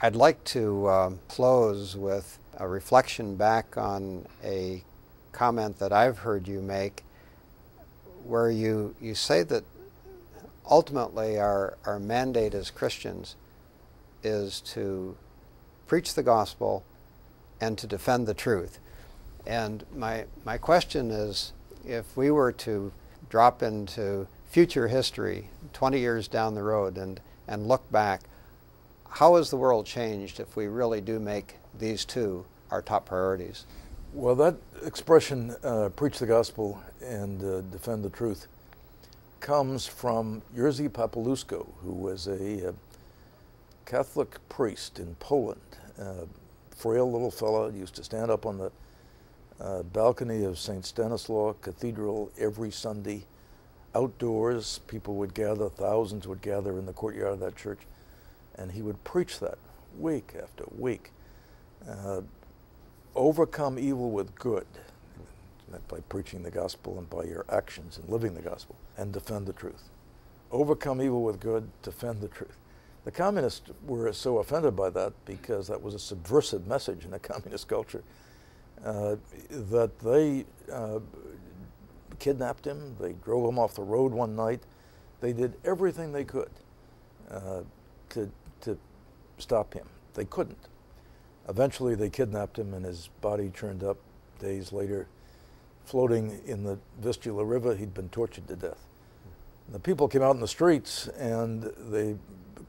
I'd like to close with a reflection back on a comment that I've heard you make, where you say that ultimately our mandate as Christians is to preach the gospel and to defend the truth. And my question is, if we were to drop into future history 20 years down the road and look back, how has the world changed if we really do make these two our top priorities? Well, that expression, preach the gospel and defend the truth, comes from Jerzy Papalusko, who was a Catholic priest in Poland. Frail little fellow, used to stand up on the balcony of St. Stanislaw Cathedral every Sunday. Outdoors, people would gather, thousands would gather in the courtyard of that church, and he would preach that week after week. Overcome evil with good, by preaching the gospel and by your actions and living the gospel, and defend the truth. Overcome evil with good, defend the truth. The communists were so offended by that, because that was a subversive message in a communist culture, that they kidnapped him, they drove him off the road one night. They did everything they could to stop him. They couldn't. Eventually they kidnapped him, and his body turned up days later, floating in the Vistula River. He'd been tortured to death. The people came out in the streets, and the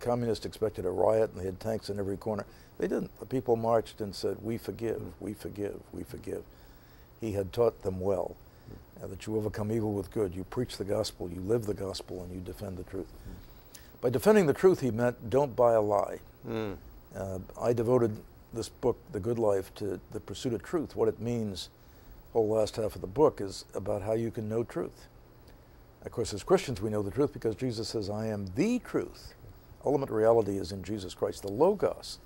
communists expected a riot, and they had tanks in every corner. They didn't. The people marched and said, "We forgive, we forgive, we forgive." He had taught them well, that you overcome evil with good. You preach the gospel, you live the gospel, and you defend the truth. By defending the truth, he meant don't buy a lie. I devoted this book, The Good Life, to the pursuit of truth. What it means, the whole last half of the book, is about how you can know truth. Of course, as Christians, we know the truth because Jesus says, "I am the truth." Ultimate reality is in Jesus Christ. The Logos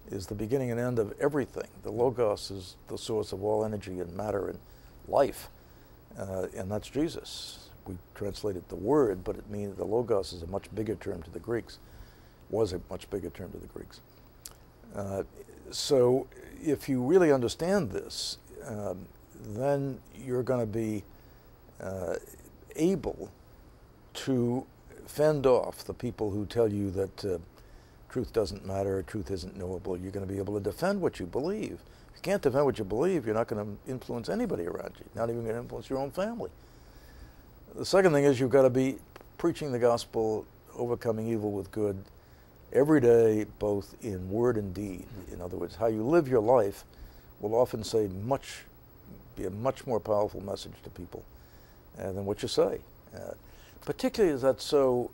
is the beginning and end of everything. The Logos is the source of all energy and matter and life, and that's Jesus. We translated the word, but it means the Logos is a much bigger term to the Greeks, was a much bigger term to the Greeks. So if you really understand this, then you're going to be able to fend off the people who tell you that truth doesn't matter, truth isn't knowable. You're going to be able to defend what you believe. If you can't defend what you believe, you're not going to influence anybody around you, not even going to influence your own family. The second thing is you've got to be preaching the gospel, overcoming evil with good, every day, both in word and deed. In other words, how you live your life will often be a much more powerful message to people than what you say. Particularly as that's so,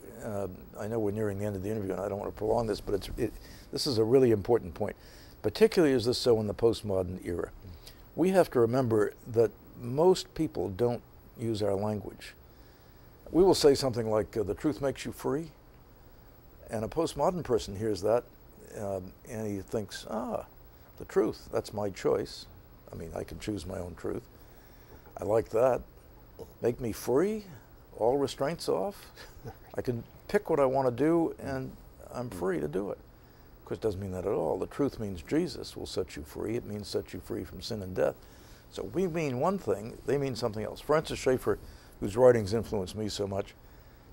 I know we're nearing the end of the interview and I don't want to prolong this, but this is a really important point. Particularly is this so in the postmodern era. We have to remember that most people don't use our language. We will say something like, the truth makes you free. And a postmodern person hears that and he thinks, the truth, that's my choice. I mean, I can choose my own truth. I like that. Make me free, all restraints off. I can pick what I want to do and I'm free to do it. Of course, it doesn't mean that at all. The truth means Jesus will set you free. It means set you free from sin and death. So we mean one thing, they mean something else. Francis Schaeffer, whose writings influenced me so much,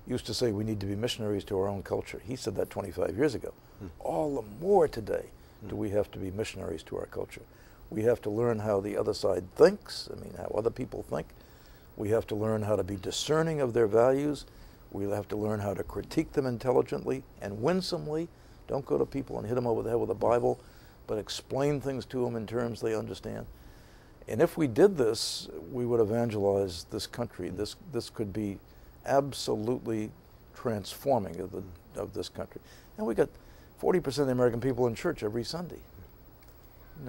used to say we need to be missionaries to our own culture. He said that 25 years ago. All the more today do we have to be missionaries to our culture. We have to learn how the other side thinks, how other people think. We have to learn how to be discerning of their values. We have to learn how to critique them intelligently and winsomely. Don't go to people and hit them over the head with a Bible, but explain things to them in terms they understand. And if we did this, we would evangelize this country. This could be absolutely transforming of this country. And we got 40% of the American people in church every Sunday.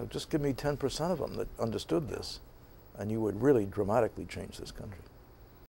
Just give me 10% of them that understood this, and you would really dramatically change this country.